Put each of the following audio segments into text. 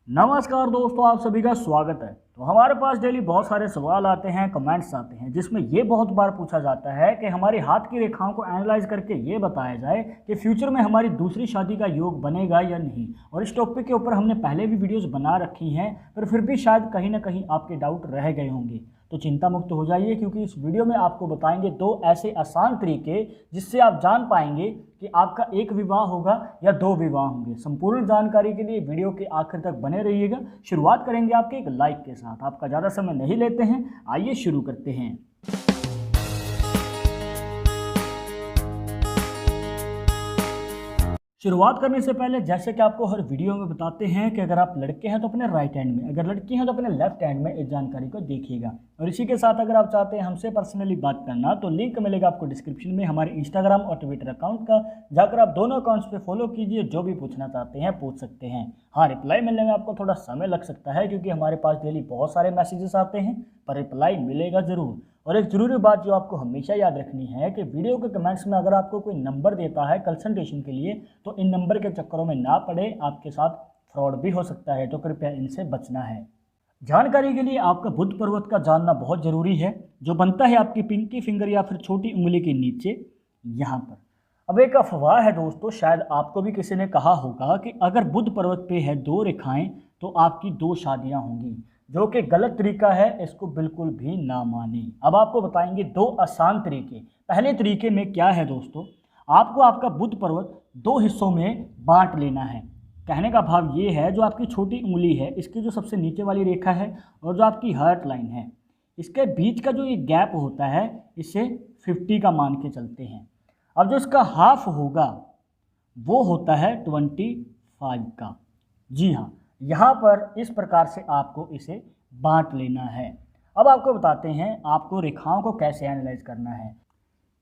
नमस्कार दोस्तों, आप सभी का स्वागत है। तो हमारे पास डेली बहुत सारे सवाल आते हैं, कमेंट्स आते हैं, जिसमें ये बहुत बार पूछा जाता है कि हमारी हाथ की रेखाओं को एनालाइज करके ये बताया जाए कि फ्यूचर में हमारी दूसरी शादी का योग बनेगा या नहीं। और इस टॉपिक के ऊपर हमने पहले भी वीडियोस बना रखी हैं, पर फिर भी शायद कहीं ना कहीं आपके डाउट रह गए होंगे। तो चिंता मुक्त हो जाइए, क्योंकि इस वीडियो में आपको बताएंगे दो ऐसे आसान तरीके जिससे आप जान पाएंगे कि आपका एक विवाह होगा या दो विवाह होंगे। संपूर्ण जानकारी के लिए वीडियो के आखिर तक बने रहिएगा। शुरुआत करेंगे आपके एक लाइक के साथ। आपका ज़्यादा समय नहीं लेते हैं, आइए शुरू करते हैं। शुरुआत करने से पहले जैसे कि आपको हर वीडियो में बताते हैं कि अगर आप लड़के हैं तो अपने राइट हैंड में, अगर लड़की हैं तो अपने लेफ्ट हैंड में इस जानकारी को देखिएगा। और इसी के साथ अगर आप चाहते हैं हमसे पर्सनली बात करना तो लिंक मिलेगा आपको डिस्क्रिप्शन में हमारे इंस्टाग्राम और ट्विटर अकाउंट का। जाकर आप दोनों अकाउंट्स पे फॉलो कीजिए, जो भी पूछना चाहते हैं पूछ सकते हैं। हाँ, रिप्लाई मिलने में आपको थोड़ा समय लग सकता है, क्योंकि हमारे पास डेली बहुत सारे मैसेजेस आते हैं, पर रिप्लाई मिलेगा ज़रूर। और एक ज़रूरी बात जो आपको हमेशा याद रखनी है कि वीडियो के कमेंट्स में अगर आपको कोई नंबर देता है कंसल्टेशन के लिए, तो इन नंबर के चक्करों में ना पड़े, आपके साथ फ्रॉड भी हो सकता है, तो कृपया इनसे बचना है। जानकारी के लिए आपका बुध पर्वत का जानना बहुत ज़रूरी है, जो बनता है आपकी पिंकी फिंगर या फिर छोटी उंगली के नीचे यहाँ पर। अब एक अफवाह है दोस्तों, शायद आपको भी किसी ने कहा होगा कि अगर बुध पर्वत पे है दो रेखाएं तो आपकी दो शादियां होंगी, जो कि गलत तरीका है। इसको बिल्कुल भी ना माने। अब आपको बताएंगे दो आसान तरीके। पहले तरीके में क्या है दोस्तों, आपको आपका बुध पर्वत दो हिस्सों में बांट लेना है। कहने का भाव ये है, जो आपकी छोटी उंगली है, इसकी जो सबसे नीचे वाली रेखा है और जो आपकी हार्ट लाइन है, इसके बीच का जो ये गैप होता है, इसे 50 का मान के चलते हैं। अब जो इसका हाफ होगा वो होता है 25 का। जी हाँ, यहाँ पर इस प्रकार से आपको इसे बांट लेना है। अब आपको बताते हैं आपको रेखाओं को कैसे एनालाइज करना है।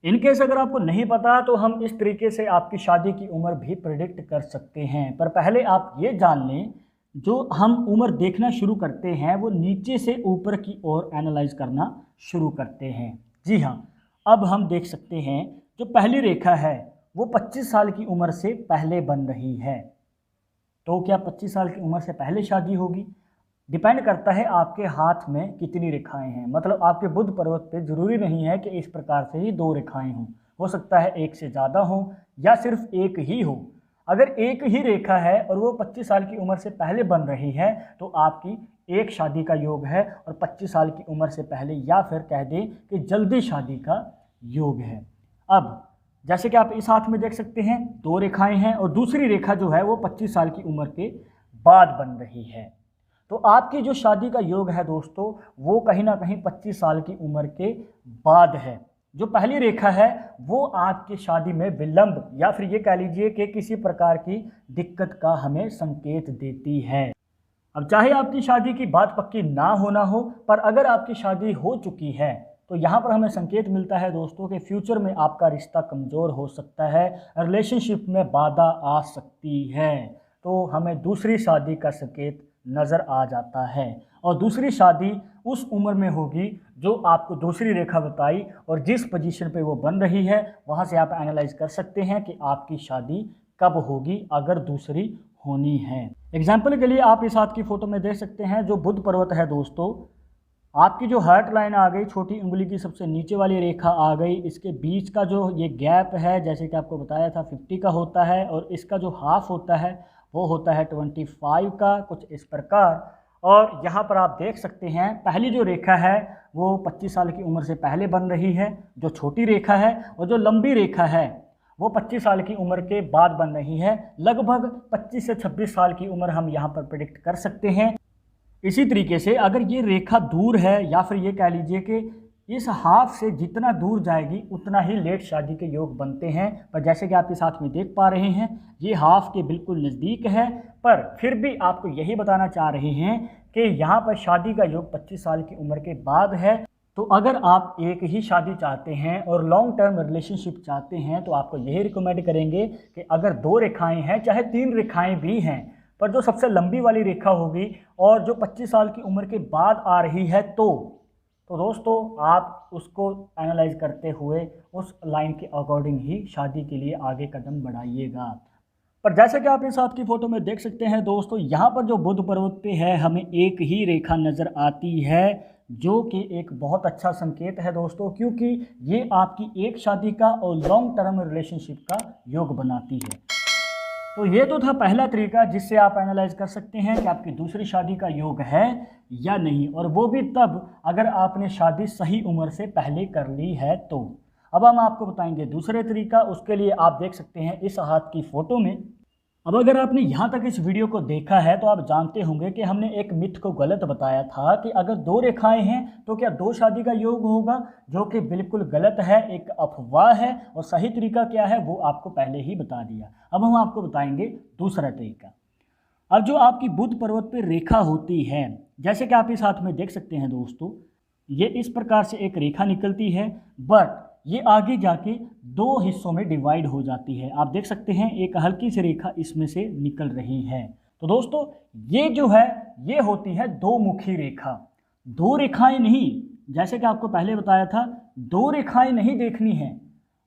इनकेस अगर आपको नहीं पता तो हम इस तरीके से आपकी शादी की उम्र भी प्रेडिक्ट कर सकते हैं, पर पहले आप ये जान लें, जो हम उम्र देखना शुरू करते हैं वो नीचे से ऊपर की ओर एनालाइज करना शुरू करते हैं। जी हाँ, अब हम देख सकते हैं जो पहली रेखा है वो 25 साल की उम्र से पहले बन रही है। तो क्या 25 साल की उम्र से पहले शादी होगी? डिपेंड करता है आपके हाथ में कितनी रेखाएं हैं। मतलब आपके बुध पर्वत पे ज़रूरी नहीं है कि इस प्रकार से ही दो रेखाएं हों, हो सकता है एक से ज़्यादा हो या सिर्फ एक ही हो। अगर एक ही रेखा है और वो 25 साल की उम्र से पहले बन रही है तो आपकी एक शादी का योग है, और 25 साल की उम्र से पहले, या फिर कह दें कि जल्दी शादी का योग है। अब जैसे कि आप इस हाथ में देख सकते हैं दो रेखाएं हैं, और दूसरी रेखा जो है वो 25 साल की उम्र के बाद बन रही है। तो आपकी जो शादी का योग है दोस्तों, वो कहीं ना कहीं 25 साल की उम्र के बाद है। जो पहली रेखा है वो आपकी शादी में विलंब या फिर ये कह लीजिए कि किसी प्रकार की दिक्कत का हमें संकेत देती है। अब चाहे आपकी शादी की बात पक्की ना हो, पर अगर आपकी शादी हो चुकी है तो यहाँ पर हमें संकेत मिलता है दोस्तों कि फ्यूचर में आपका रिश्ता कमज़ोर हो सकता है, रिलेशनशिप में बाधा आ सकती है। तो हमें दूसरी शादी का संकेत नज़र आ जाता है, और दूसरी शादी उस उम्र में होगी जो आपको दूसरी रेखा बताई, और जिस पोजीशन पे वो बन रही है वहाँ से आप एनालाइज कर सकते हैं कि आपकी शादी कब होगी अगर दूसरी होनी है। एग्जाम्पल के लिए आप इस हाथ की फ़ोटो में देख सकते हैं जो बुध पर्वत है दोस्तों, आपकी जो हार्ट लाइन आ गई, छोटी उंगली की सबसे नीचे वाली रेखा आ गई, इसके बीच का जो ये गैप है जैसे कि आपको बताया था 50 का होता है, और इसका जो हाफ होता है वो होता है 25 का, कुछ इस प्रकार। और यहाँ पर आप देख सकते हैं पहली जो रेखा है वो 25 साल की उम्र से पहले बन रही है, जो छोटी रेखा है, और जो लंबी रेखा है वो 25 साल की उम्र के बाद बन रही है। लगभग 25 से 26 साल की उम्र हम यहाँ पर प्रेडिक्ट कर सकते हैं। इसी तरीके से अगर ये रेखा दूर है, या फिर ये कह लीजिए कि इस हाफ से जितना दूर जाएगी उतना ही लेट शादी के योग बनते हैं। पर जैसे कि आप इस हाथ में देख पा रहे हैं ये हाफ के बिल्कुल नज़दीक है, पर फिर भी आपको यही बताना चाह रहे हैं कि यहाँ पर शादी का योग 25 साल की उम्र के बाद है। तो अगर आप एक ही शादी चाहते हैं और लॉन्ग टर्म रिलेशनशिप चाहते हैं तो आपको यही रिकमेंड करेंगे कि अगर दो रेखाएं हैं, चाहे तीन रेखाएं भी हैं, पर जो सबसे लंबी वाली रेखा होगी और जो 25 साल की उम्र के बाद आ रही है, तो दोस्तों आप उसको एनालाइज करते हुए उस लाइन के अकॉर्डिंग ही शादी के लिए आगे कदम बढ़ाइएगा। पर जैसे कि आप इस साथ की फोटो में देख सकते हैं दोस्तों, यहाँ पर जो बुध पर्वत पे है हमें एक ही रेखा नज़र आती है, जो कि एक बहुत अच्छा संकेत है दोस्तों, क्योंकि ये आपकी एक शादी का और लॉन्ग टर्म रिलेशनशिप का योग बनाती है। तो ये तो था पहला तरीका जिससे आप एनालाइज कर सकते हैं कि आपकी दूसरी शादी का योग है या नहीं, और वो भी तब अगर आपने शादी सही उम्र से पहले कर ली है तो। अब हम आपको बताएंगे दूसरे तरीका, उसके लिए आप देख सकते हैं इस हाथ की फ़ोटो में। अब अगर आपने यहाँ तक इस वीडियो को देखा है तो आप जानते होंगे कि हमने एक मिथ को गलत बताया था कि अगर दो रेखाएं हैं तो क्या दो शादी का योग होगा, जो कि बिल्कुल गलत है, एक अफवाह है। और सही तरीका क्या है वो आपको पहले ही बता दिया। अब हम आपको बताएंगे दूसरा तरीका। अब जो आपकी बुध पर्वत पर रेखा होती है, जैसे कि आप इस हाथ में देख सकते हैं दोस्तों, ये इस प्रकार से एक रेखा निकलती है, बट ये आगे जाके दो हिस्सों में डिवाइड हो जाती है। आप देख सकते हैं एक हल्की सी रेखा इसमें से निकल रही है। तो दोस्तों ये जो है ये होती है दो मुखी रेखा। दो रेखाएं नहीं, जैसे कि आपको पहले बताया था, दो रेखाएं नहीं देखनी है।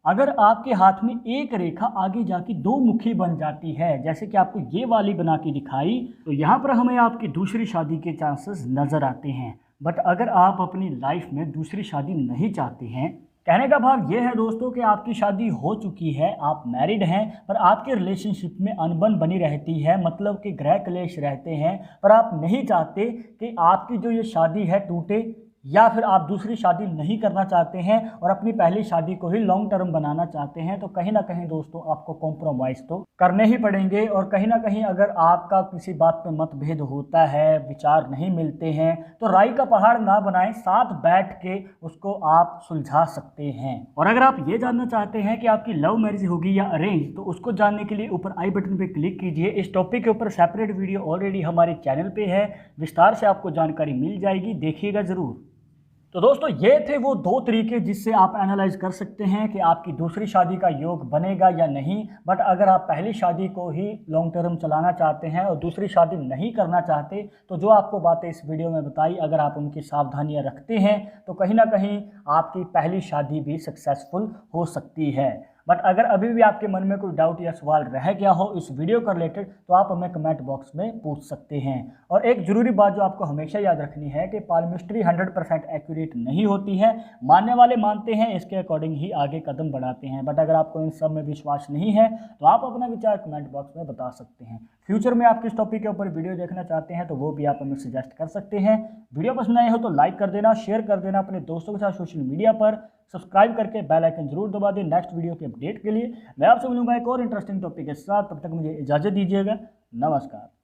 अगर आपके हाथ में एक रेखा आगे जाके दो मुखी बन जाती है, जैसे कि आपको ये वाली बना के दिखाई, तो यहाँ पर हमें आपकी दूसरी शादी के चांसेस नज़र आते हैं। बट अगर आप अपनी लाइफ में दूसरी शादी नहीं चाहते हैं, कहने का भाव ये है दोस्तों कि आपकी शादी हो चुकी है, आप मैरिड हैं, पर आपके रिलेशनशिप में अनबन बनी रहती है, मतलब कि गृह क्लेश रहते हैं, पर आप नहीं चाहते कि आपकी जो ये शादी है टूटे, या फिर आप दूसरी शादी नहीं करना चाहते हैं और अपनी पहली शादी को ही लॉन्ग टर्म बनाना चाहते हैं, तो कहीं ना कहीं दोस्तों आपको कॉम्प्रोमाइज़ तो करने ही पड़ेंगे। और कहीं ना कहीं अगर आपका किसी बात पे मतभेद होता है, विचार नहीं मिलते हैं, तो राई का पहाड़ ना बनाएं, साथ बैठ के उसको आप सुलझा सकते हैं। और अगर आप ये जानना चाहते हैं कि आपकी लव मैरिज होगी या अरेंज, तो उसको जानने के लिए ऊपर आई बटन पर क्लिक कीजिए। इस टॉपिक के ऊपर सेपरेट वीडियो ऑलरेडी हमारे चैनल पर है, विस्तार से आपको जानकारी मिल जाएगी, देखिएगा ज़रूर। तो दोस्तों ये थे वो दो तरीके जिससे आप एनालाइज कर सकते हैं कि आपकी दूसरी शादी का योग बनेगा या नहीं। बट अगर आप पहली शादी को ही लॉन्ग टर्म चलाना चाहते हैं और दूसरी शादी नहीं करना चाहते, तो जो आपको बातें इस वीडियो में बताई, अगर आप उनकी सावधानियां रखते हैं तो कहीं ना कहीं आपकी पहली शादी भी सक्सेसफुल हो सकती है। बट अगर अभी भी आपके मन में कोई डाउट या सवाल रह गया हो इस वीडियो को रिलेटेड, तो आप हमें कमेंट बॉक्स में पूछ सकते हैं। और एक ज़रूरी बात जो आपको हमेशा याद रखनी है कि पाल्मिस्ट्री 100% एक्यूरेट नहीं होती है। मानने वाले मानते हैं, इसके अकॉर्डिंग ही आगे कदम बढ़ाते हैं। बट अगर आपको इन सब में विश्वास नहीं है तो आप अपना विचार कमेंट बॉक्स में बता सकते हैं। फ्यूचर में आप किस टॉपिक के ऊपर वीडियो देखना चाहते हैं तो वो भी आप हमें सजेस्ट कर सकते हैं। वीडियो पसंद आए हो तो लाइक कर देना, शेयर कर देना अपने दोस्तों के साथ सोशल मीडिया पर, सब्सक्राइब करके बेल आइकन जरूर दबा दें नेक्स्ट वीडियो के अपडेट के लिए। मैं आपसे मिलूंगा एक और इंटरेस्टिंग टॉपिक के साथ, तब तक मुझे इजाज़त दीजिएगा। नमस्कार।